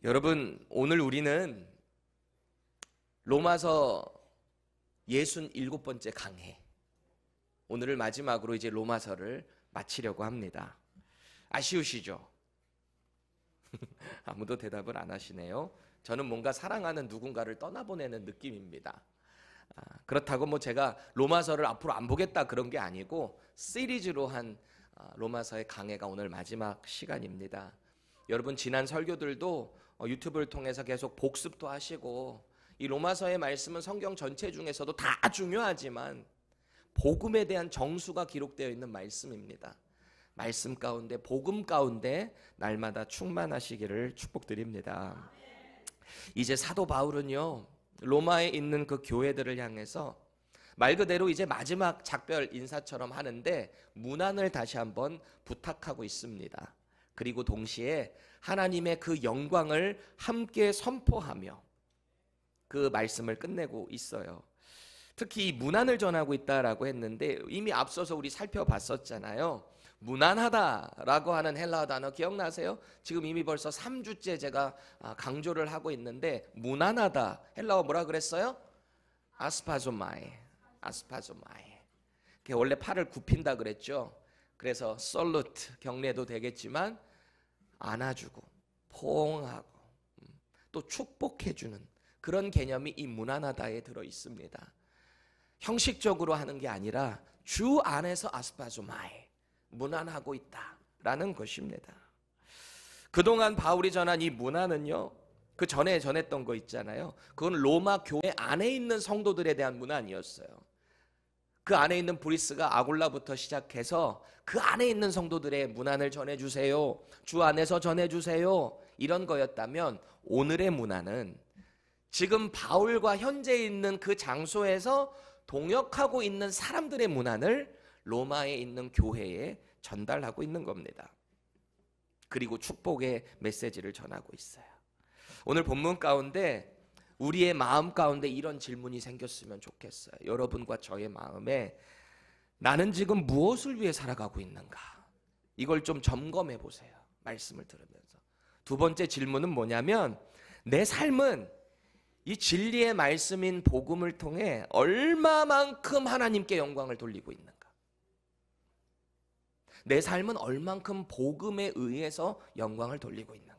여러분, 오늘 우리는 로마서 67번째 강해, 오늘을 마지막으로 이제 로마서를 마치려고 합니다. 아쉬우시죠? 아무도 대답을 안 하시네요. 저는 뭔가 사랑하는 누군가를 떠나보내는 느낌입니다. 그렇다고 뭐 제가 로마서를 앞으로 안 보겠다 그런 게 아니고 시리즈로 한 로마서의 강해가 오늘 마지막 시간입니다. 여러분, 지난 설교들도 유튜브를 통해서 계속 복습도 하시고, 이 로마서의 말씀은 성경 전체 중에서도 다 중요하지만 복음에 대한 정수가 기록되어 있는 말씀입니다. 말씀 가운데, 복음 가운데 날마다 충만하시기를 축복드립니다. 이제 사도 바울은요, 로마에 있는 그 교회들을 향해서 말 그대로 이제 마지막 작별 인사처럼 하는데 문안을 다시 한번 부탁하고 있습니다. 그리고 동시에 하나님의 그 영광을 함께 선포하며 그 말씀을 끝내고 있어요. 특히 이 문안을 전하고 있다라고 했는데 이미 앞서서 우리 살펴봤었잖아요. 무난하다라고 하는 헬라어 단어 기억나세요? 지금 이미 벌써 3주째 제가 강조를 하고 있는데, 무난하다 헬라어 뭐라 그랬어요? 아스파조마이. 원래 팔을 굽힌다 그랬죠. 그래서 솔루트 경례도 되겠지만 안아주고 포옹하고 또 축복해주는 그런 개념이 이 무난하다에 들어 있습니다. 형식적으로 하는 게 아니라 주 안에서 아스파조마이, 무난하고 있다라는 것입니다. 그동안 바울이 전한 이 문안은요, 그 전에 전했던 거 있잖아요. 그건 로마 교회 안에 있는 성도들에 대한 문안이었어요. 그 안에 있는 브리스가 아굴라부터 시작해서 그 안에 있는 성도들의 문안을 전해주세요, 주 안에서 전해주세요, 이런 거였다면 오늘의 문안은 지금 바울과 현재 있는 그 장소에서 동역하고 있는 사람들의 문안을 로마에 있는 교회에 전달하고 있는 겁니다. 그리고 축복의 메시지를 전하고 있어요. 오늘 본문 가운데 우리의 마음 가운데 이런 질문이 생겼으면 좋겠어요. 여러분과 저의 마음에 나는 지금 무엇을 위해 살아가고 있는가? 이걸 좀 점검해 보세요. 말씀을 들으면서. 두 번째 질문은 뭐냐면, 내 삶은 이 진리의 말씀인 복음을 통해 얼마만큼 하나님께 영광을 돌리고 있는가? 내 삶은 얼만큼 복음에 의해서 영광을 돌리고 있는가?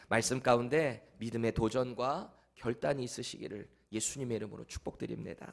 말씀 가운데 믿음의 도전과 결단이 있으시기를 예수님의 이름으로 축복드립니다.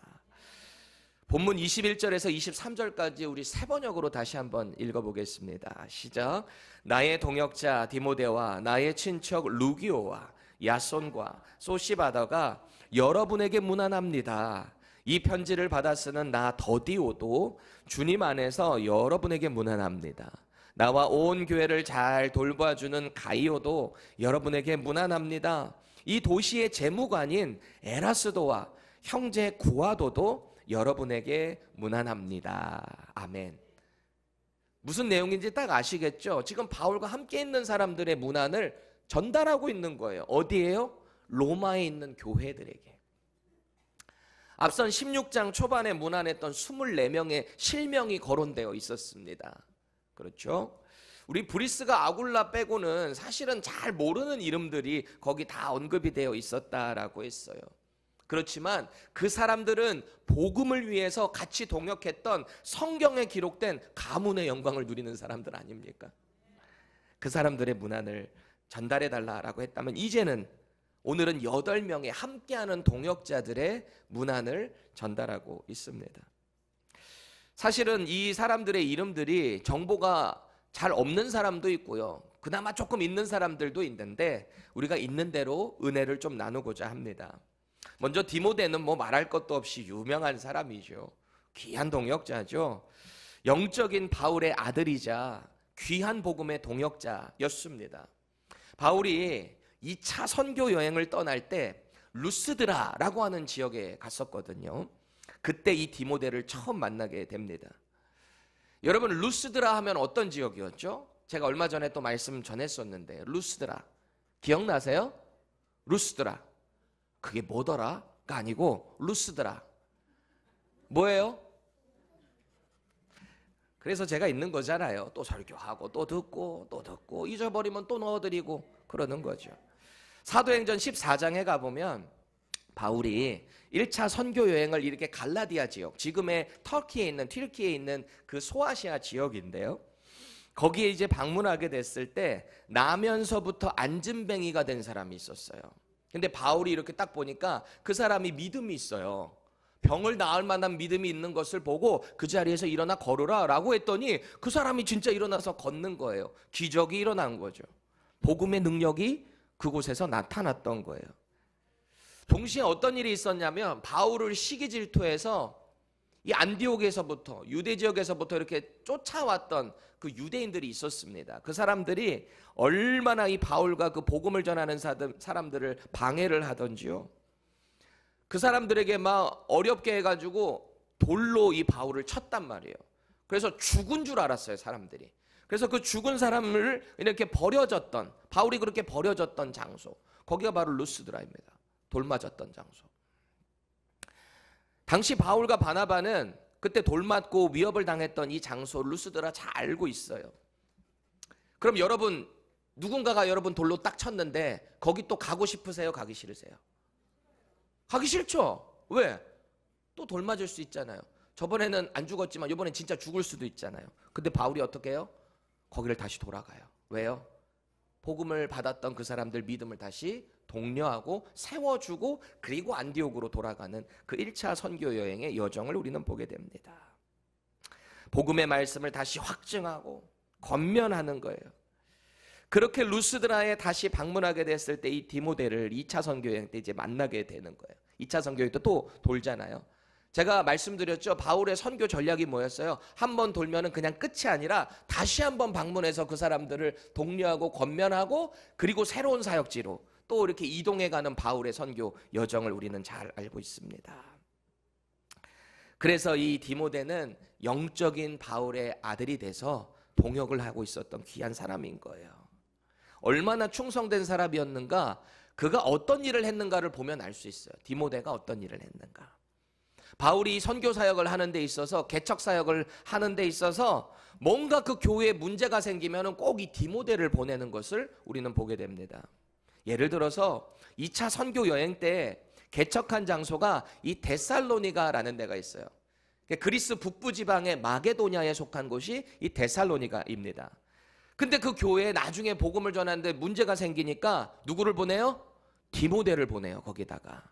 본문 21절에서 23절까지 우리 세 번역으로 다시 한번 읽어보겠습니다. 시작. 나의 동역자 디모데와 나의 친척 루기오와 야손과 소시바더가 여러분에게 문안합니다. 이 편지를 받아 쓰는 나 더디오도 주님 안에서 여러분에게 문안합니다. 나와 온 교회를 잘 돌봐주는 가이오도 여러분에게 문안합니다. 이 도시의 재무관인 에라스도와 형제 구아도도 여러분에게 문안합니다. 아멘. 무슨 내용인지 딱 아시겠죠? 지금 바울과 함께 있는 사람들의 문안을 전달하고 있는 거예요. 어디에요? 로마에 있는 교회들에게. 앞선 16장 초반에 문안했던 24명의 실명이 거론되어 있었습니다. 그렇죠? 우리 브리스가 아굴라 빼고는 사실은 잘 모르는 이름들이 거기 다 언급이 되어 있었다라고 했어요. 그렇지만 그 사람들은 복음을 위해서 같이 동역했던 성경에 기록된 가문의 영광을 누리는 사람들 아닙니까? 그 사람들의 문안을 전달해 달라라고 했다면, 이제는 오늘은 8명의 함께하는 동역자들의 문안을 전달하고 있습니다. 사실은 이 사람들의 이름들이 정보가 잘 없는 사람도 있고요, 그나마 조금 있는 사람들도 있는데 우리가 있는 대로 은혜를 좀 나누고자 합니다. 먼저 디모데는 뭐 말할 것도 없이 유명한 사람이죠. 귀한 동역자죠. 영적인 바울의 아들이자 귀한 복음의 동역자였습니다. 바울이 2차 선교 여행을 떠날 때 루스드라라고 하는 지역에 갔었거든요. 그때 이 디모데를 처음 만나게 됩니다. 여러분, 루스드라 하면 어떤 지역이었죠? 제가 얼마 전에 또 말씀 전했었는데, 루스드라 기억나세요? 루스드라 그게 뭐더라가 아니고 루스드라 뭐예요? 그래서 제가 있는 거잖아요. 또 설교하고 또 듣고 또 듣고 잊어버리면 또 넣어드리고 그러는 거죠. 사도행전 14장에 가보면 바울이 1차 선교 여행을 이렇게 갈라디아 지역, 지금의 튀르키예에 있는 그 소아시아 지역인데요. 거기에 이제 방문하게 됐을 때 나면서부터 앉은뱅이가 된 사람이 있었어요. 근데 바울이 이렇게 딱 보니까 그 사람이 믿음이 있어요. 병을 나을 만한 믿음이 있는 것을 보고 그 자리에서 일어나 걸으라 라고 했더니 그 사람이 진짜 일어나서 걷는 거예요. 기적이 일어난 거죠. 복음의 능력이 그곳에서 나타났던 거예요. 동시에 어떤 일이 있었냐면 바울을 시기 질투해서 이 안디옥에서부터 유대 지역에서부터 이렇게 쫓아왔던 그 유대인들이 있었습니다. 그 사람들이 얼마나 이 바울과 그 복음을 전하는 사람들을 방해를 하던지요. 그 사람들에게 막 어렵게 해가지고 돌로 이 바울을 쳤단 말이에요. 그래서 죽은 줄 알았어요, 사람들이. 그래서 그 죽은 사람을 이렇게 버려졌던, 바울이 그렇게 버려졌던 장소, 거기가 바로 루스드라입니다. 돌 맞았던 장소. 당시 바울과 바나바는 그때 돌 맞고 위협을 당했던 이 장소 루스드라 잘 알고 있어요. 그럼 여러분, 누군가가 여러분 돌로 딱 쳤는데 거기 또 가고 싶으세요? 가기 싫으세요? 가기 싫죠? 왜? 또 돌 맞을 수 있잖아요. 저번에는 안 죽었지만 이번엔 진짜 죽을 수도 있잖아요. 근데 바울이 어떻게 해요? 거기를 다시 돌아가요. 왜요? 복음을 받았던 그 사람들 믿음을 다시 독려하고 세워주고 그리고 안디옥으로 돌아가는 그 1차 선교 여행의 여정을 우리는 보게 됩니다. 복음의 말씀을 다시 확증하고 권면하는 거예요. 그렇게 루스드라에 다시 방문하게 됐을 때 이 디모데를 2차 선교 여행 때 이제 만나게 되는 거예요. 2차 선교 여행 때 또 돌잖아요. 제가 말씀드렸죠. 바울의 선교 전략이 뭐였어요? 한 번 돌면은 그냥 끝이 아니라 다시 한번 방문해서 그 사람들을 독려하고 권면하고 그리고 새로운 사역지로 또 이렇게 이동해가는 바울의 선교 여정을 우리는 잘 알고 있습니다. 그래서 이 디모데는 영적인 바울의 아들이 돼서 동역을 하고 있었던 귀한 사람인 거예요. 얼마나 충성된 사람이었는가, 그가 어떤 일을 했는가를 보면 알 수 있어요. 디모데가 어떤 일을 했는가. 바울이 선교 사역을 하는 데 있어서, 개척 사역을 하는 데 있어서 뭔가 그 교회에 문제가 생기면 꼭 이 디모데를 보내는 것을 우리는 보게 됩니다. 예를 들어서 2차 선교 여행 때 개척한 장소가 이 데살로니가라는 데가 있어요. 그리스 북부 지방의 마게도냐에 속한 곳이 이 데살로니가입니다. 근데 그 교회에 나중에 복음을 전하는데 문제가 생기니까 누구를 보내요? 디모데를 보내요, 거기다가.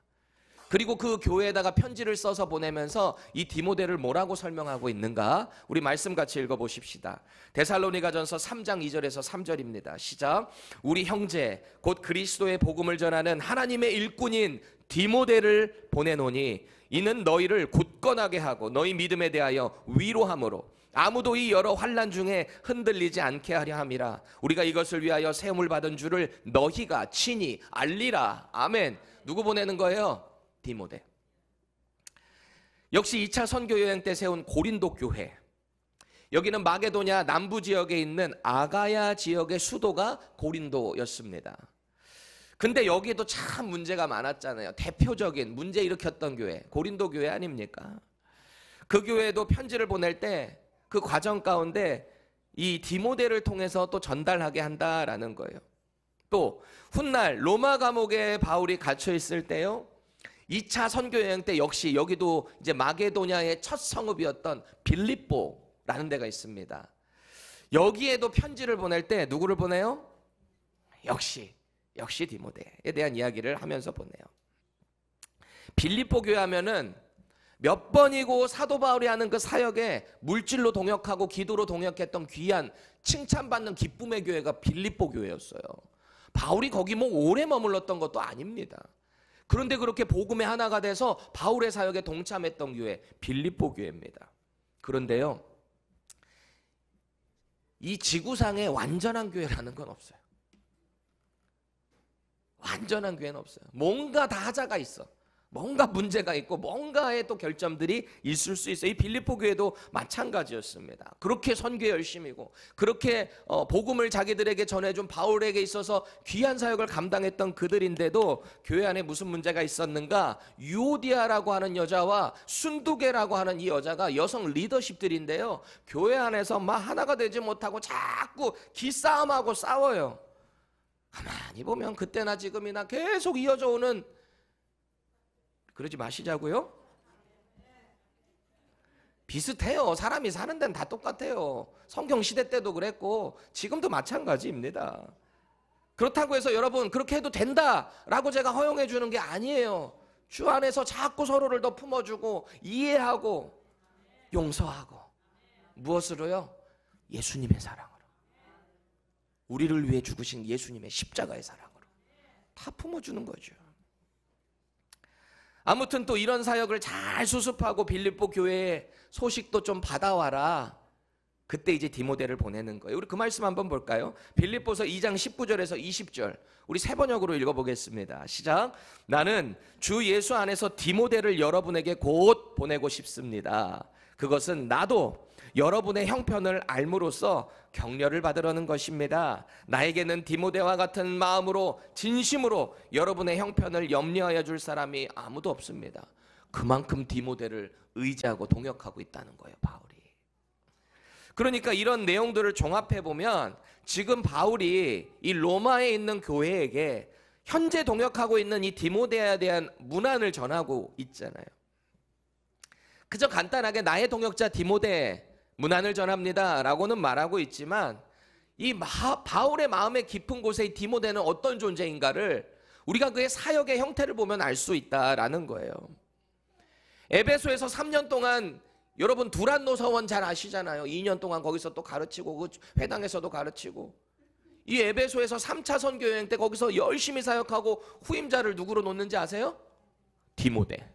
그리고 그 교회에다가 편지를 써서 보내면서 이 디모데를 뭐라고 설명하고 있는가? 우리 말씀 같이 읽어보십시다. 데살로니가전서 3장 2절에서 3절입니다. 시작. 우리 형제 곧 그리스도의 복음을 전하는 하나님의 일꾼인 디모데를 보내노니 이는 너희를 굳건하게 하고 너희 믿음에 대하여 위로함으로 아무도 이 여러 환난 중에 흔들리지 않게 하려 함이라. 우리가 이것을 위하여 세움을 받은 줄을 너희가 친히 알리라. 아멘. 누구 보내는 거예요? 디모데. 역시 2차 선교 여행 때 세운 고린도 교회. 여기는 마게도냐 남부 지역에 있는 아가야 지역의 수도가 고린도였습니다. 근데 여기에도 참 문제가 많았잖아요. 대표적인 문제 일으켰던 교회, 고린도 교회 아닙니까? 그 교회도 편지를 보낼 때 그 과정 가운데 이 디모데를 통해서 또 전달하게 한다라는 거예요. 또 훗날 로마 감옥에 바울이 갇혀 있을 때요, 2차 선교 여행 때 역시 여기도 이제 마게도냐의 첫 성읍이었던 빌립보라는 데가 있습니다. 여기에도 편지를 보낼 때 누구를 보내요? 역시 디모데에 대한 이야기를 하면서 보내요. 빌립보 교회 하면은 몇 번이고 사도 바울이 하는 그 사역에 물질로 동역하고 기도로 동역했던 귀한 칭찬받는 기쁨의 교회가 빌립보 교회였어요. 바울이 거기 뭐 오래 머물렀던 것도 아닙니다. 그런데 그렇게 복음의 하나가 돼서 바울의 사역에 동참했던 교회, 빌립보 교회입니다. 그런데요, 이 지구상에 완전한 교회라는 건 없어요. 완전한 교회는 없어요. 뭔가 다 하자가 있어. 뭔가 문제가 있고 뭔가의 또 결점들이 있을 수 있어요. 이 빌립보 교회도 마찬가지였습니다. 그렇게 선교에 열심이고 그렇게 복음을 자기들에게 전해준 바울에게 있어서 귀한 사역을 감당했던 그들인데도 교회 안에 무슨 문제가 있었는가? 유오디아라고 하는 여자와 순두계라고 하는 이 여자가 여성 리더십들인데요, 교회 안에서 막 하나가 되지 못하고 자꾸 기싸움하고 싸워요. 가만히 가만히 보면 그때나 지금이나 계속 이어져 오는, 그러지 마시자고요. 비슷해요. 사람이 사는 데는 다 똑같아요. 성경 시대 때도 그랬고 지금도 마찬가지입니다. 그렇다고 해서 여러분 그렇게 해도 된다라고 제가 허용해 주는 게 아니에요. 주 안에서 자꾸 서로를 더 품어주고 이해하고 용서하고, 무엇으로요? 예수님의 사랑으로, 우리를 위해 죽으신 예수님의 십자가의 사랑으로 다 품어주는 거죠. 아무튼 또 이런 사역을 잘 수습하고 빌립보 교회에 소식도 좀 받아와라. 그때 이제 디모데를 보내는 거예요. 우리 그 말씀 한번 볼까요? 빌립보서 2장 19절에서 20절. 우리 세 번역으로 읽어보겠습니다. 시작. 나는 주 예수 안에서 디모데를 여러분에게 곧 보내고 싶습니다. 그것은 나도 여러분의 형편을 알므로써 격려를 받으려는 것입니다. 나에게는 디모데와 같은 마음으로 진심으로 여러분의 형편을 염려하여 줄 사람이 아무도 없습니다. 그만큼 디모데를 의지하고 동역하고 있다는 거예요, 바울이. 그러니까 이런 내용들을 종합해 보면 지금 바울이 이 로마에 있는 교회에게 현재 동역하고 있는 이 디모데에 대한 문안을 전하고 있잖아요. 그저 간단하게 나의 동역자 디모데 문안을 전합니다 라고는 말하고 있지만, 이 바울의 마음의 깊은 곳에 이 디모데는 어떤 존재인가를 우리가 그의 사역의 형태를 보면 알 수 있다라는 거예요. 에베소에서 3년 동안 여러분 두란노 서원 잘 아시잖아요. 2년 동안 거기서 또 가르치고 그 회당에서도 가르치고, 이 에베소에서 3차 선교 여행 때 거기서 열심히 사역하고 후임자를 누구로 놓는지 아세요? 디모데.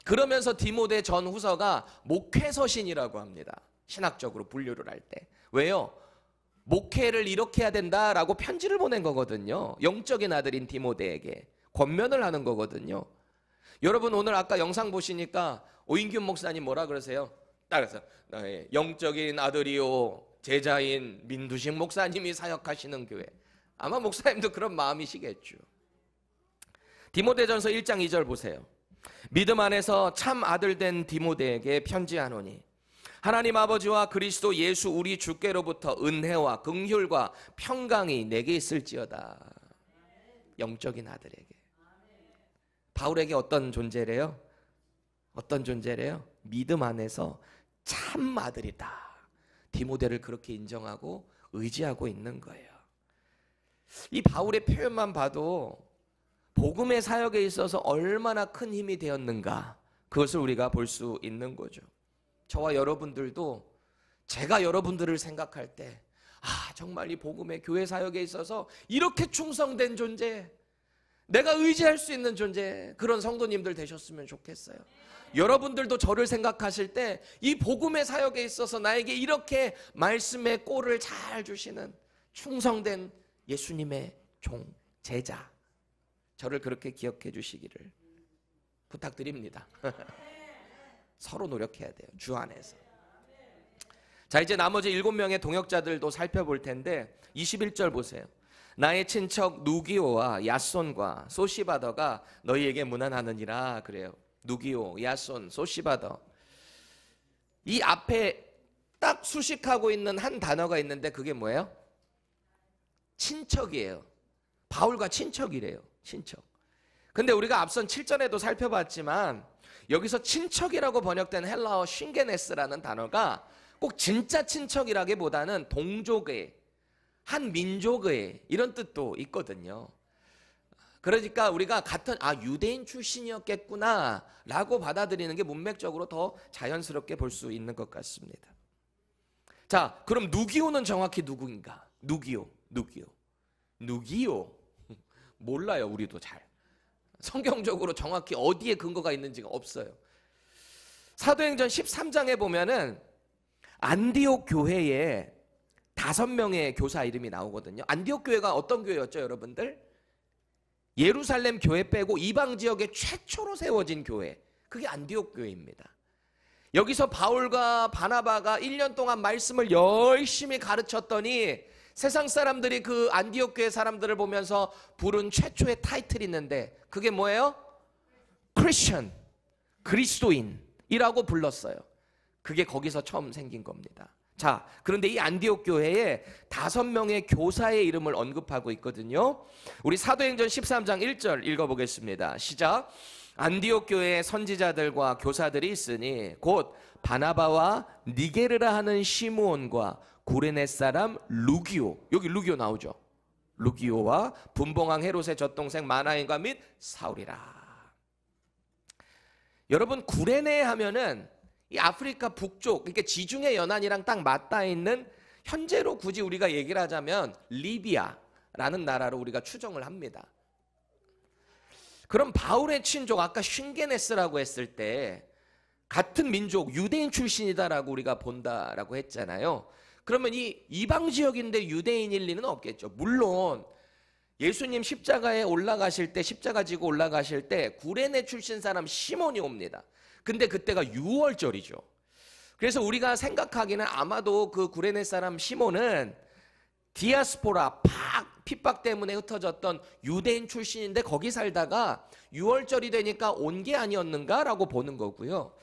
그러면서 디모데 전후서가 목회서신이라고 합니다. 신학적으로 분류를 할 때. 왜요? 목회를 이렇게 해야 된다라고 편지를 보낸 거거든요. 영적인 아들인 디모데에게 권면을 하는 거거든요. 여러분 오늘 아까 영상 보시니까 오인균 목사님 뭐라 그러세요? 따라서 나의 영적인 아들이요 제자인 민두식 목사님이 사역하시는 교회. 아마 목사님도 그런 마음이시겠죠. 디모데전서 1장 2절 보세요. 믿음 안에서 참 아들 된 디모데에게 편지하노니 하나님 아버지와 그리스도 예수 우리 주께로부터 은혜와 긍휼과 평강이 내게 있을지어다. 영적인 아들에게. 바울에게 어떤 존재래요? 믿음 안에서 참 아들이다. 디모데를 그렇게 인정하고 의지하고 있는 거예요. 이 바울의 표현만 봐도 복음의 사역에 있어서 얼마나 큰 힘이 되었는가, 그것을 우리가 볼 수 있는 거죠. 저와 여러분들도 제가 여러분들을 생각할 때 정말 이 복음의 교회 사역에 있어서 이렇게 충성된 존재, 내가 의지할 수 있는 존재, 그런 성도님들 되셨으면 좋겠어요. 여러분들도 저를 생각하실 때 이 복음의 사역에 있어서 나에게 이렇게 말씀의 꼴을 잘 주시는 충성된 예수님의 종, 제자, 저를 그렇게 기억해 주시기를 부탁드립니다. 서로 노력해야 돼요, 주 안에서. 자, 이제 나머지 7명의 동역자들도 살펴볼 텐데 21절 보세요. 나의 친척 누기오와 야손과 소시바더가 너희에게 문안하느니라. 그래요. 누기오, 야손, 소시바더. 이 앞에 딱 수식하고 있는 한 단어가 있는데 그게 뭐예요? 친척이에요. 바울과 친척이래요. 친척. 근데 우리가 앞선 7절에도 살펴봤지만 여기서 친척이라고 번역된 헬라어 쉰게네스라는 단어가 꼭 진짜 친척이라기보다는 동족의, 한 민족의 이런 뜻도 있거든요. 그러니까 우리가 같은 유대인 출신이었겠구나 라고 받아들이는 게 문맥적으로 더 자연스럽게 볼 수 있는 것 같습니다. 자, 그럼 누기오는 정확히 누구인가? 누기오 몰라요. 우리도 잘 성경적으로 정확히 어디에 근거가 있는지가 없어요. 사도행전 13장에 보면은 안디옥 교회에 5명의 교사 이름이 나오거든요. 안디옥 교회가 어떤 교회였죠, 여러분들? 예루살렘 교회 빼고 이방 지역에 최초로 세워진 교회, 그게 안디옥 교회입니다. 여기서 바울과 바나바가 1년 동안 말씀을 열심히 가르쳤더니 세상 사람들이 그 안디옥 교회 사람들을 보면서 부른 최초의 타이틀이 있는데 그게 뭐예요? 크리스천, 그리스도인이라고 불렀어요. 그게 거기서 처음 생긴 겁니다. 자, 그런데 이 안디옥 교회에 5명의 교사의 이름을 언급하고 있거든요. 우리 사도행전 13장 1절 읽어보겠습니다. 시작. 안디옥 교회에 선지자들과 교사들이 있으니 곧 바나바와 니게르라 하는 시므온과 구레네 사람 루기오, 여기 루기오 나오죠. 루기오와 분봉왕 헤롯의 젖동생 마나엔과 및 사울이라. 여러분, 구레네 하면은 이 아프리카 북쪽, 그러니까 지중해 연안이랑 딱 맞닿아 있는, 현재로 굳이 우리가 얘기를 하자면 리비아라는 나라로 우리가 추정을 합니다. 그럼 바울의 친족, 아까 쉰게네스라고 했을 때 같은 민족 유대인 출신이다라고 우리가 본다라고 했잖아요. 그러면 이 이방 지역인데 유대인일 리는 없겠죠. 물론 예수님 십자가에 올라가실 때, 십자가 지고 올라가실 때 구레네 출신 사람 시몬이 옵니다. 근데 그때가 6월절이죠. 그래서 우리가 생각하기는 아마도 그 구레네 사람 시몬은 디아스포라, 핍박 때문에 흩어졌던 유대인 출신인데 거기 살다가 6월절이 되니까 온 게 아니었는가라고 보는 거고요.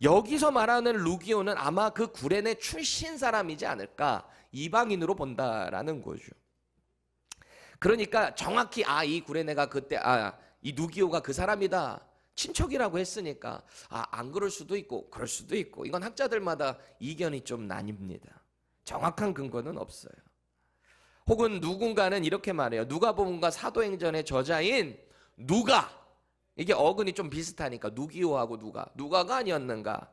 여기서 말하는 루기오는 아마 그 구레네 출신 사람이지 않을까, 이방인으로 본다라는 거죠. 그러니까 정확히 이 구레네가 그때 이 루기오가 그 사람이다, 친척이라고 했으니까 안 그럴 수도 있고 그럴 수도 있고, 이건 학자들마다 이견이 좀 나뉩니다. 정확한 근거는 없어요. 혹은 누군가는 이렇게 말해요. 누가복음과 사도행전의 저자인 누가, 이게 어근이 좀 비슷하니까 누기오하고 누가가 아니었는가,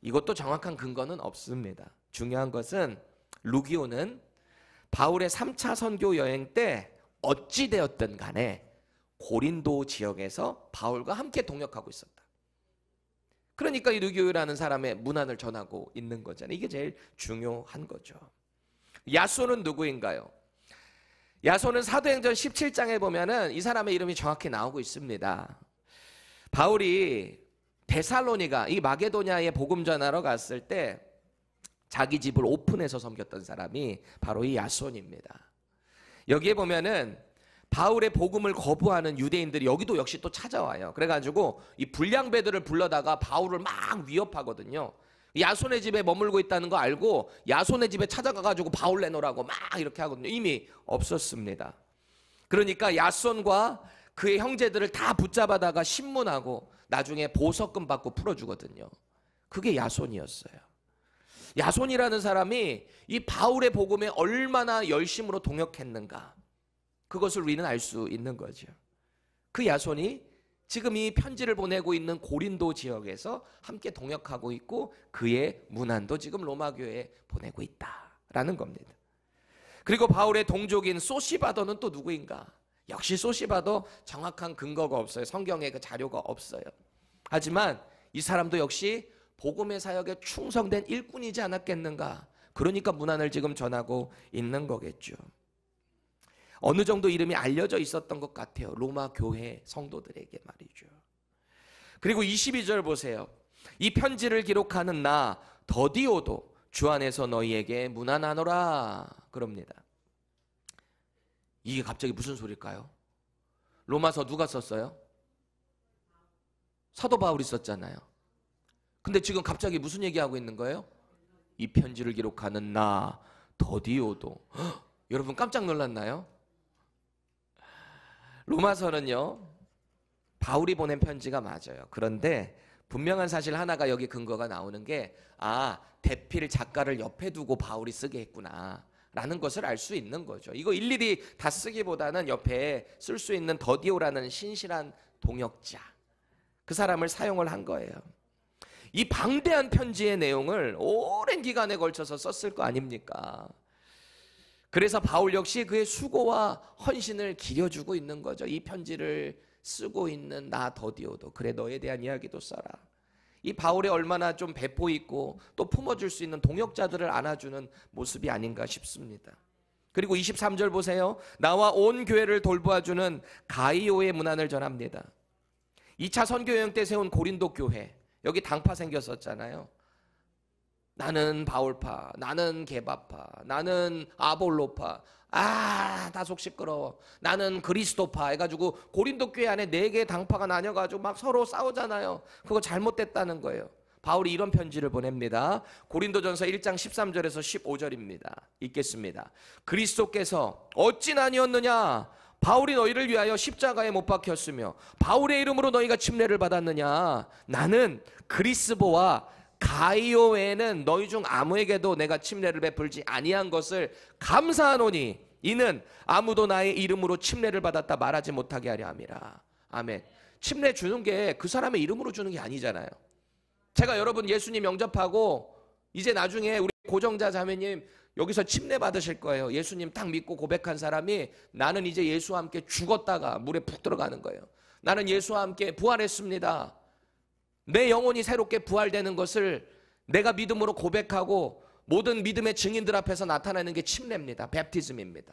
이것도 정확한 근거는 없습니다. 중요한 것은 루기오는 바울의 3차 선교 여행 때 어찌되었든 간에 고린도 지역에서 바울과 함께 동역하고 있었다. 그러니까 이 루기오라는 사람의 문안을 전하고 있는 거잖아요. 이게 제일 중요한 거죠. 야손은 누구인가요? 야손은 사도행전 17장에 보면은 이 사람의 이름이 정확히 나오고 있습니다. 바울이 데살로니가, 이 마게도냐에 복음 전하러 갔을 때 자기 집을 오픈해서 섬겼던 사람이 바로 이 야손입니다. 여기에 보면은 바울의 복음을 거부하는 유대인들이 여기도 역시 또 찾아와요. 그래가지고 이 불량배들을 불러다가 바울을 막 위협하거든요. 야손의 집에 머물고 있다는 거 알고 야손의 집에 찾아가가지고 바울 내놓으라고 막 이렇게 하거든요. 이미 없었습니다. 그러니까 야손과 그의 형제들을 다 붙잡아다가 신문하고 나중에 보석금 받고 풀어주거든요. 그게 야손이었어요. 야손이라는 사람이 이 바울의 복음에 얼마나 열심으로 동역했는가, 그것을 우리는 알 수 있는 거죠. 그 야손이 지금 이 편지를 보내고 있는 고린도 지역에서 함께 동역하고 있고 그의 문안도 지금 로마 교회에 보내고 있다라는 겁니다. 그리고 바울의 동족인 소시바더는 또 누구인가? 역시 소시바더 정확한 근거가 없어요. 성경에 그 자료가 없어요. 하지만 이 사람도 역시 복음의 사역에 충성된 일꾼이지 않았겠는가? 그러니까 문안을 지금 전하고 있는 거겠죠. 어느 정도 이름이 알려져 있었던 것 같아요. 로마 교회 성도들에게 말이죠. 그리고 22절 보세요. 이 편지를 기록하는 나 더디오도 주 안에서 너희에게 문안하노라 그럽니다. 이게 갑자기 무슨 소리일까요? 로마서 누가 썼어요? 사도 바울이 썼잖아요. 근데 지금 갑자기 무슨 얘기하고 있는 거예요? 이 편지를 기록하는 나 더디오도. 여러분 깜짝 놀랐나요? 로마서는요, 바울이 보낸 편지가 맞아요. 그런데 분명한 사실 하나가 여기 근거가 나오는 게, 대필 작가를 옆에 두고 바울이 쓰게 했구나 라는 것을 알 수 있는 거죠. 이거 일일이 다 쓰기보다는 옆에 쓸 수 있는 더디오라는 신실한 동역자, 그 사람을 사용을 한 거예요. 이 방대한 편지의 내용을 오랜 기간에 걸쳐서 썼을 거 아닙니까? 그래서 바울 역시 그의 수고와 헌신을 기려주고 있는 거죠. 이 편지를 쓰고 있는 나 더디오도 그래 너에 대한 이야기도 써라. 이 바울의 얼마나 좀 배포 있고 또 품어줄 수 있는 동역자들을 안아주는 모습이 아닌가 싶습니다. 그리고 23절 보세요. 나와 온 교회를 돌보아주는 가이오의 문안을 전합니다. 2차 선교여행 때 세운 고린도 교회, 여기 당파 생겼었잖아요. 나는 바울파, 나는 게바파, 나는 아볼로파, 다 속 시끄러워. 나는 그리스도파 해가지고 고린도 교회 안에 4개의 당파가 나뉘어가지고 막 서로 싸우잖아요. 그거 잘못됐다는 거예요. 바울이 이런 편지를 보냅니다. 고린도전서 1장 13절에서 15절입니다. 읽겠습니다. 그리스도께서 어찌 나뉘었느냐? 바울이 너희를 위하여 십자가에 못 박혔으며 바울의 이름으로 너희가 침례를 받았느냐? 나는 그리스보와 가이오 외에는 너희 중 아무에게도 내가 침례를 베풀지 아니한 것을 감사하노니 이는 아무도 나의 이름으로 침례를 받았다 말하지 못하게 하려 함이라. 아멘. 침례 주는 게 그 사람의 이름으로 주는 게 아니잖아요. 제가 여러분 예수님 영접하고 이제 나중에 우리 고정자 자매님 여기서 침례 받으실 거예요. 예수님 딱 믿고 고백한 사람이 나는 이제 예수와 함께 죽었다가 물에 푹 들어가는 거예요. 나는 예수와 함께 부활했습니다. 내 영혼이 새롭게 부활되는 것을 내가 믿음으로 고백하고 모든 믿음의 증인들 앞에서 나타나는 게 침례입니다. 베프티즘입니다.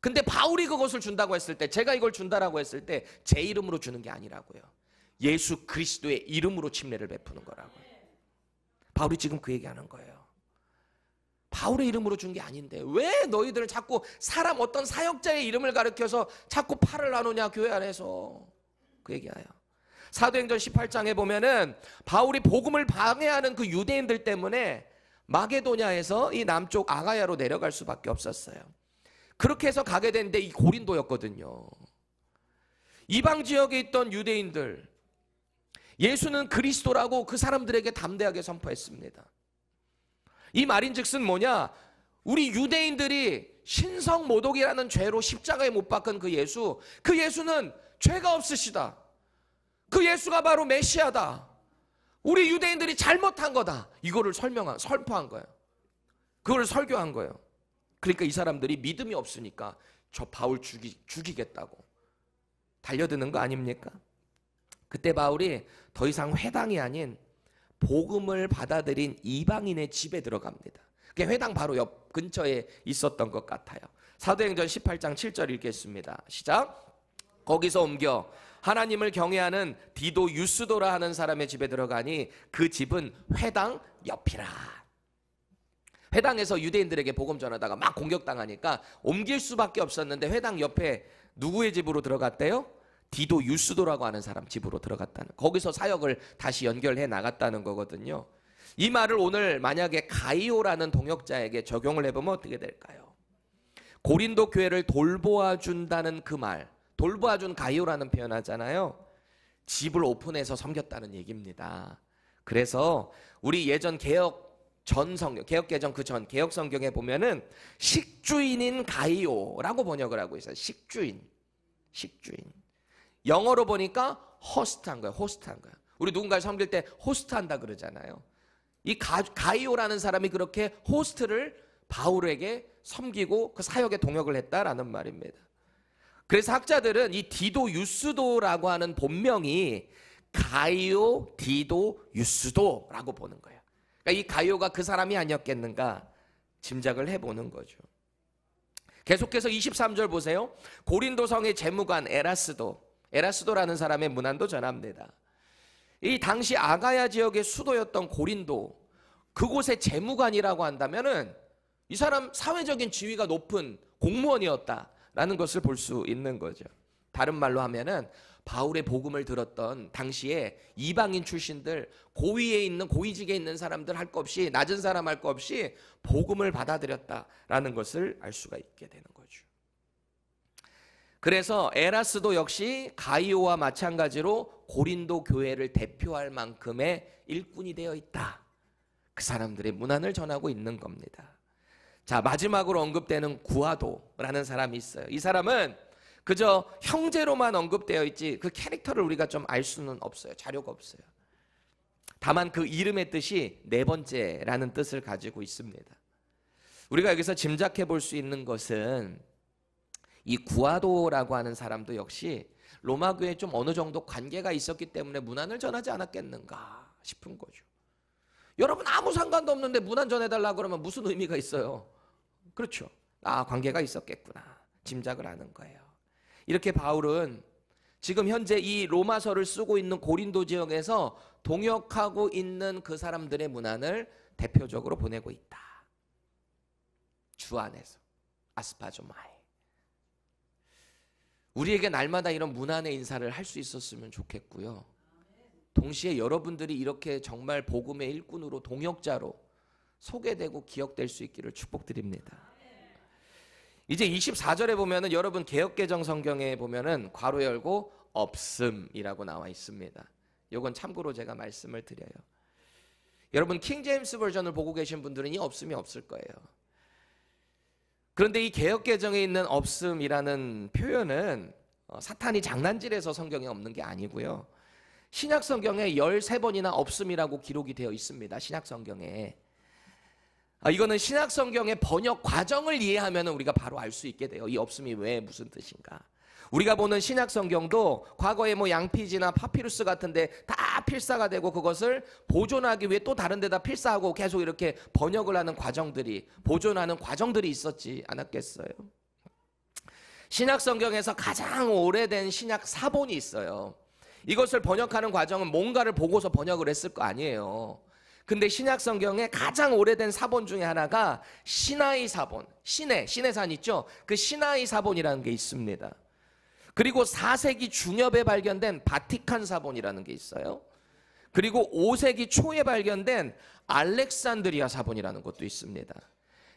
근데 바울이 그것을 준다고 했을 때, 제가 이걸 준다라고 했을 때 제 이름으로 주는 게 아니라고요. 예수 그리스도의 이름으로 침례를 베푸는 거라고요. 바울이 지금 그 얘기하는 거예요. 바울의 이름으로 준 게 아닌데 왜 너희들은 자꾸 사람 어떤 사역자의 이름을 가리켜서 자꾸 팔을 나누냐 교회 안에서. 그 얘기예요. 사도행전 18장에 보면은 바울이 복음을 방해하는 그 유대인들 때문에 마게도냐에서 이 남쪽 아가야로 내려갈 수밖에 없었어요. 그렇게 해서 가게 됐는데 이 고린도였거든요. 이방 지역에 있던 유대인들, 예수는 그리스도라고 그 사람들에게 담대하게 선포했습니다. 이 말인즉슨 뭐냐? 우리 유대인들이 신성모독이라는 죄로 십자가에 못 박은 그 예수는 죄가 없으시다. 그 예수가 바로 메시아다. 우리 유대인들이 잘못한 거다. 이거를 설포한 거예요. 그걸 설교한 거예요. 그러니까 이 사람들이 믿음이 없으니까 저 바울 죽이겠다고 달려드는 거 아닙니까? 그때 바울이 더 이상 회당이 아닌 복음을 받아들인 이방인의 집에 들어갑니다. 그게 회당 바로 옆 근처에 있었던 것 같아요. 사도행전 18장 7절 읽겠습니다. 시작. 거기서 옮겨 하나님을 경외하는 디도 유스도라 하는 사람의 집에 들어가니 그 집은 회당 옆이라. 회당에서 유대인들에게 복음 전하다가 막 공격당하니까 옮길 수밖에 없었는데 회당 옆에 누구의 집으로 들어갔대요? 디도 유스도라고 하는 사람 집으로 들어갔다는, 거기서 사역을 다시 연결해 나갔다는 거거든요. 이 말을 오늘 만약에 가이오라는 동역자에게 적용을 해보면 어떻게 될까요? 고린도 교회를 돌보아준다는 그 말, 돌보아준 가이오라는 표현 하잖아요. 집을 오픈해서 섬겼다는 얘기입니다. 그래서 우리 예전 개혁개정 그 전 개혁 성경에 보면은 식주인인 가이오라고 번역을 하고 있어요. 식주인. 영어로 보니까 호스트한 거예요. 우리 누군가를 섬길 때 호스트한다 그러잖아요. 이 가이오라는 사람이 그렇게 호스트를 바울에게 섬기고 그 사역에 동역을 했다라는 말입니다. 그래서 학자들은 이 디도 유스도라고 하는 본명이 가이오 디도 유스도라고 보는 거예요. 그러니까 이 가이오가 그 사람이 아니었겠는가 짐작을 해보는 거죠. 계속해서 23절 보세요. 고린도 성의 재무관 에라스도라는 사람의 문안도 전합니다. 이 당시 아가야 지역의 수도였던 고린도, 그곳의 재무관이라고 한다면은 이 사람 사회적인 지위가 높은 공무원이었다라는 것을 볼 수 있는 거죠. 다른 말로 하면은 바울의 복음을 들었던 당시에 이방인 출신들, 고위에 있는 고위직에 있는 사람들 할 것 없이, 낮은 사람 할 것 없이 복음을 받아들였다라는 것을 알 수가 있게 되는 거죠. 그래서 에라스도 역시 가이오와 마찬가지로 고린도 교회를 대표할 만큼의 일꾼이 되어 있다. 그 사람들의 문안을 전하고 있는 겁니다. 자, 마지막으로 언급되는 구아도라는 사람이 있어요. 이 사람은 그저 형제로만 언급되어 있지 그 캐릭터를 우리가 좀 알 수는 없어요. 자료가 없어요. 다만 그 이름의 뜻이 네 번째라는 뜻을 가지고 있습니다. 우리가 여기서 짐작해 볼 수 있는 것은 이 구아도라고 하는 사람도 역시 로마 교회에 좀 어느 정도 관계가 있었기 때문에 문안을 전하지 않았겠는가 싶은 거죠. 여러분 아무 상관도 없는데 문안 전해달라고 그러면 무슨 의미가 있어요? 그렇죠. 관계가 있었겠구나 짐작을 하는 거예요. 이렇게 바울은 지금 현재 이 로마서를 쓰고 있는 고린도 지역에서 동역하고 있는 그 사람들의 문안을 대표적으로 보내고 있다. 주 안에서 아스파조마이. 우리에게 날마다 이런 문안의 인사를 할 수 있었으면 좋겠고요. 동시에 여러분들이 이렇게 정말 복음의 일꾼으로 동역자로 소개되고 기억될 수 있기를 축복드립니다. 이제 24절에 보면은 여러분 개역개정 성경에 보면은 괄호 열고 없음이라고 나와 있습니다. 이건 참고로 제가 말씀을 드려요. 여러분 킹제임스 버전을 보고 계신 분들은 이 없음이 없을 거예요. 그런데 이 개역개정에 있는 없음이라는 표현은 사탄이 장난질해서 성경에 없는 게 아니고요. 신약 성경에 13번이나 없음이라고 기록이 되어 있습니다. 신약 성경에. 이거는 신약 성경의 번역 과정을 이해하면 우리가 바로 알 수 있게 돼요. 이 없음이 왜 무슨 뜻인가. 우리가 보는 신약 성경도 과거에 뭐 양피지나 파피루스 같은데 다 필사가 되고 그것을 보존하기 위해 또 다른 데다 필사하고 계속 이렇게 번역을 하는 과정들이, 보존하는 과정들이 있었지 않았겠어요? 신약 성경에서 가장 오래된 신약 사본이 있어요. 이것을 번역하는 과정은 뭔가를 보고서 번역을 했을 거 아니에요. 근데 신약 성경의 가장 오래된 사본 중에 하나가 시나이 사본, 신의 산 있죠? 그 시나이 사본이라는 게 있습니다. 그리고 4세기 중엽에 발견된 바티칸 사본이라는 게 있어요. 그리고 5세기 초에 발견된 알렉산드리아 사본이라는 것도 있습니다.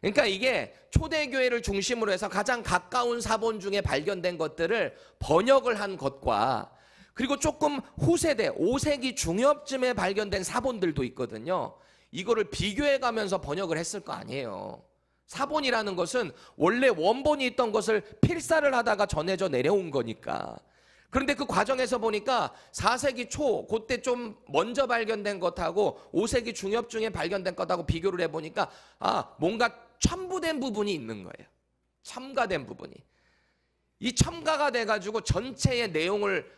그러니까 이게 초대교회를 중심으로 해서 가장 가까운 사본 중에 발견된 것들을 번역을 한 것과, 그리고 조금 후세대 5세기 중엽쯤에 발견된 사본들도 있거든요. 이거를 비교해 가면서 번역을 했을 거 아니에요. 사본이라는 것은 원래 원본이 있던 것을 필사를 하다가 전해져 내려온 거니까. 그런데 그 과정에서 보니까 4세기 초 그때 좀 먼저 발견된 것하고 5세기 중엽중에 발견된 것하고 비교를 해보니까 뭔가 첨부된 부분이 있는 거예요. 첨가된 부분이. 이 첨가가 돼가지고 전체의 내용을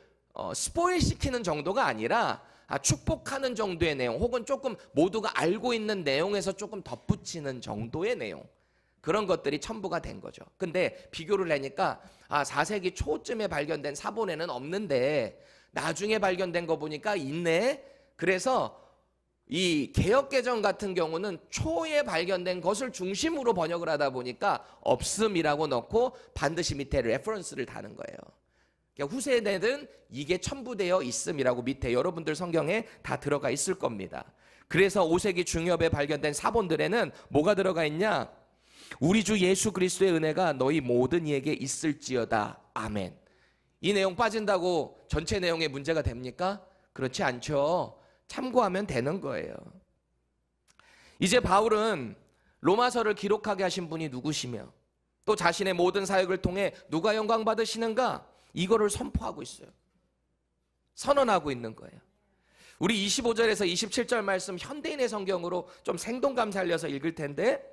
스포일시키는 정도가 아니라 축복하는 정도의 내용, 혹은 조금 모두가 알고 있는 내용에서 조금 덧붙이는 정도의 내용, 그런 것들이 첨부가 된 거죠. 근데 비교를 하니까 4세기 초쯤에 발견된 사본에는 없는데 나중에 발견된 거 보니까 있네. 그래서 이 개역개정 같은 경우는 초에 발견된 것을 중심으로 번역을 하다 보니까 없음이라고 넣고 반드시 밑에 레퍼런스를 다는 거예요. 그러니까 후세대는 이게 첨부되어 있음이라고 밑에 여러분들 성경에 다 들어가 있을 겁니다. 그래서 5세기 중엽에 발견된 사본들에는 뭐가 들어가 있냐? 우리 주 예수 그리스도의 은혜가 너희 모든 이에게 있을지어다. 아멘. 이 내용 빠진다고 전체 내용에 문제가 됩니까? 그렇지 않죠. 참고하면 되는 거예요. 이제 바울은 로마서를 기록하게 하신 분이 누구시며 또 자신의 모든 사역을 통해 누가 영광 받으시는가? 이거를 선포하고 있어요. 선언하고 있는 거예요. 우리 25절에서 27절 말씀 현대인의 성경으로 좀 생동감 살려서 읽을 텐데,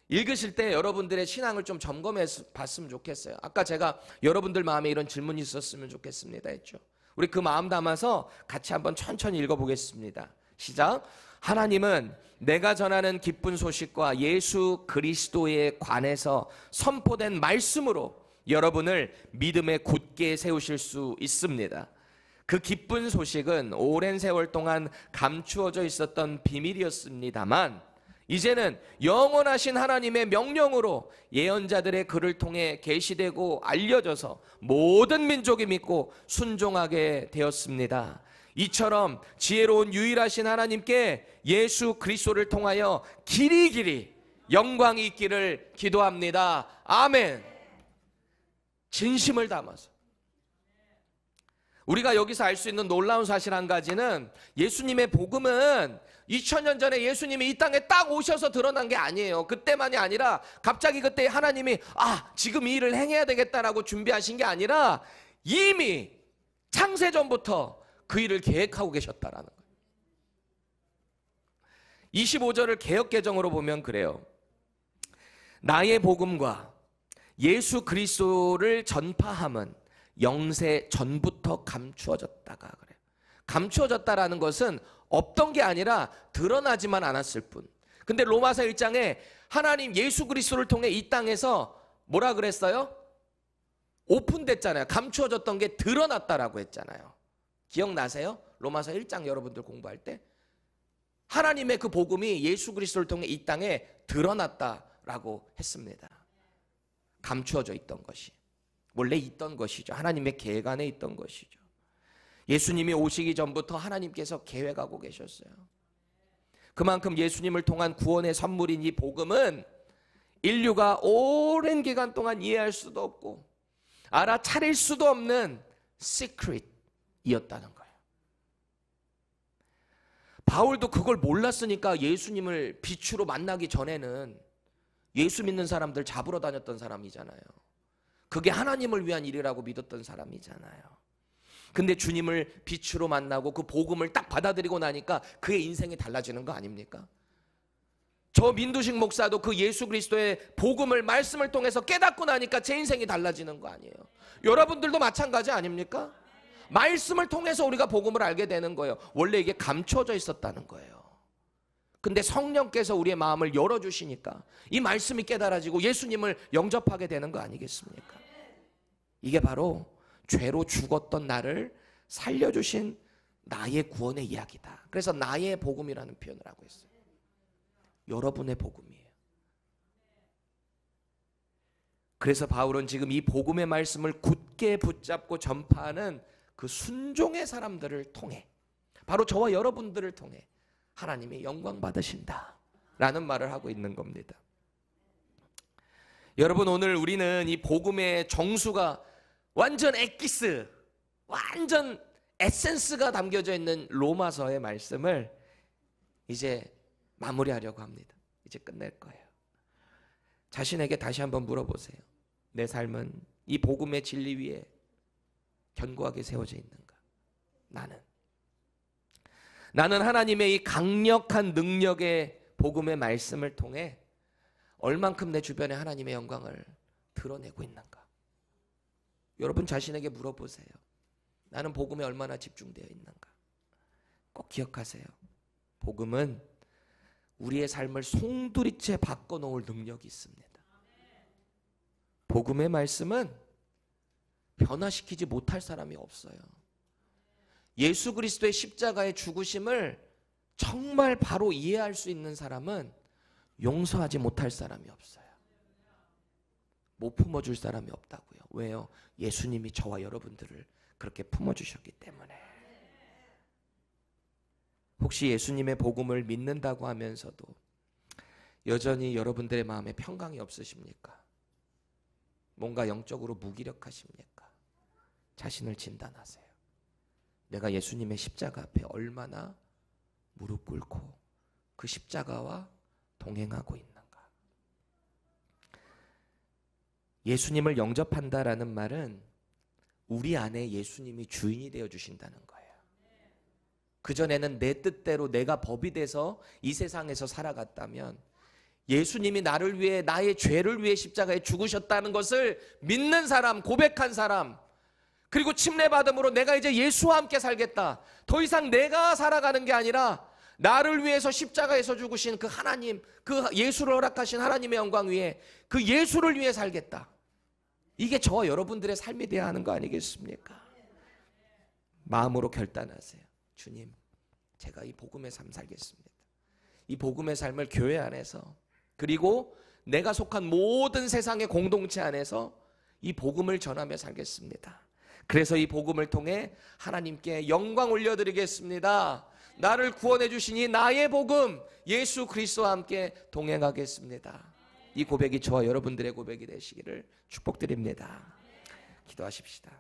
읽으실 때 여러분들의 신앙을 좀 점검해 봤으면 좋겠어요. 아까 제가 여러분들 마음에 이런 질문이 있었으면 좋겠습니다 했죠. 우리 그 마음 담아서 같이 한번 천천히 읽어보겠습니다. 시작. 하나님은 내가 전하는 기쁜 소식과 예수 그리스도에 관해서 선포된 말씀으로 여러분을 믿음에 굳게 세우실 수 있습니다. 그 기쁜 소식은 오랜 세월 동안 감추어져 있었던 비밀이었습니다만 이제는 영원하신 하나님의 명령으로 예언자들의 글을 통해 계시되고 알려져서 모든 민족이 믿고 순종하게 되었습니다. 이처럼 지혜로운 유일하신 하나님께 예수 그리스도를 통하여 길이길이 영광이 있기를 기도합니다. 아멘. 진심을 담아서. 우리가 여기서 알 수 있는 놀라운 사실 한 가지는 예수님의 복음은 2000년 전에 예수님이 이 땅에 딱 오셔서 드러난 게 아니에요. 그때만이 아니라 갑자기 그때 하나님이 지금 이 일을 행해야 되겠다라고 준비하신 게 아니라 이미 창세전부터 그 일을 계획하고 계셨다라는 거예요. 25절을 개역개정으로 보면 그래요. 나의 복음과 예수 그리스도를 전파함은 영세 전부터 감추어졌다가 그래요. 감추어졌다라는 것은 없던 게 아니라 드러나지만 않았을 뿐. 근데 로마서 1장에 하나님 예수 그리스도를 통해 이 땅에서 뭐라 그랬어요? 오픈됐잖아요. 감추어졌던 게 드러났다라고 했잖아요. 기억나세요? 로마서 1장 여러분들 공부할 때 하나님의 그 복음이 예수 그리스도를 통해 이 땅에 드러났다라고 했습니다. 감추어져 있던 것이 원래 있던 것이죠. 하나님의 계획 안에 있던 것이죠. 예수님이 오시기 전부터 하나님께서 계획하고 계셨어요. 그만큼 예수님을 통한 구원의 선물인 이 복음은 인류가 오랜 기간 동안 이해할 수도 없고 알아차릴 수도 없는 시크릿이었다는 거예요. 바울도 그걸 몰랐으니까 예수님을 빛으로 만나기 전에는 예수 믿는 사람들 잡으러 다녔던 사람이잖아요. 그게 하나님을 위한 일이라고 믿었던 사람이잖아요. 근데 주님을 빛으로 만나고 그 복음을 딱 받아들이고 나니까 그의 인생이 달라지는 거 아닙니까? 저 민두식 목사도 그 예수 그리스도의 복음을 말씀을 통해서 깨닫고 나니까 제 인생이 달라지는 거 아니에요. 여러분들도 마찬가지 아닙니까? 말씀을 통해서 우리가 복음을 알게 되는 거예요. 원래 이게 감춰져 있었다는 거예요. 근데 성령께서 우리의 마음을 열어주시니까 이 말씀이 깨달아지고 예수님을 영접하게 되는 거 아니겠습니까? 이게 바로 죄로 죽었던 나를 살려주신 나의 구원의 이야기다. 그래서 나의 복음이라는 표현을 하고 있어요. 여러분의 복음이에요. 그래서 바울은 지금 이 복음의 말씀을 굳게 붙잡고 전파하는 그 순종의 사람들을 통해, 바로 저와 여러분들을 통해 하나님이 영광 받으신다 라는 말을 하고 있는 겁니다. 여러분, 오늘 우리는 이 복음의 정수가 완전 엑기스, 완전 에센스가 담겨져 있는 로마서의 말씀을 이제 마무리하려고 합니다. 이제 끝낼 거예요. 자신에게 다시 한번 물어보세요. 내 삶은 이 복음의 진리 위에 견고하게 세워져 있는가? 나는 하나님의 이 강력한 능력의 복음의 말씀을 통해 얼만큼 내 주변에 하나님의 영광을 드러내고 있는가? 여러분 자신에게 물어보세요. 나는 복음에 얼마나 집중되어 있는가? 꼭 기억하세요. 복음은 우리의 삶을 송두리째 바꿔놓을 능력이 있습니다. 복음의 말씀은 변화시키지 못할 사람이 없어요. 예수 그리스도의 십자가의 죽으심을 정말 바로 이해할 수 있는 사람은 용서하지 못할 사람이 없어요. 못 품어줄 사람이 없다고요. 왜요? 예수님이 저와 여러분들을 그렇게 품어주셨기 때문에. 혹시 예수님의 복음을 믿는다고 하면서도 여전히 여러분들의 마음에 평강이 없으십니까? 뭔가 영적으로 무기력하십니까? 자신을 진단하세요. 내가 예수님의 십자가 앞에 얼마나 무릎 꿇고 그 십자가와 동행하고 있는가? 예수님을 영접한다라는 말은 우리 안에 예수님이 주인이 되어 주신다는 거예요. 그전에는 내 뜻대로 내가 법이 돼서 이 세상에서 살아갔다면 예수님이 나를 위해, 나의 죄를 위해 십자가에 죽으셨다는 것을 믿는 사람, 고백한 사람, 그리고 침례받음으로 내가 이제 예수와 함께 살겠다. 더 이상 내가 살아가는 게 아니라 나를 위해서 십자가에서 죽으신 그 하나님, 그 예수를 허락하신 하나님의 영광 위에 그 예수를 위해 살겠다. 이게 저와 여러분들의 삶이 되어야 하는 거 아니겠습니까? 마음으로 결단하세요. 주님, 제가 이 복음의 삶 살겠습니다. 이 복음의 삶을 교회 안에서, 그리고 내가 속한 모든 세상의 공동체 안에서 이 복음을 전하며 살겠습니다. 그래서 이 복음을 통해 하나님께 영광 올려드리겠습니다. 나를 구원해 주시니 나의 복음 예수 그리스도와 함께 동행하겠습니다. 이 고백이 저와 여러분들의 고백이 되시기를 축복드립니다. 기도하십시다.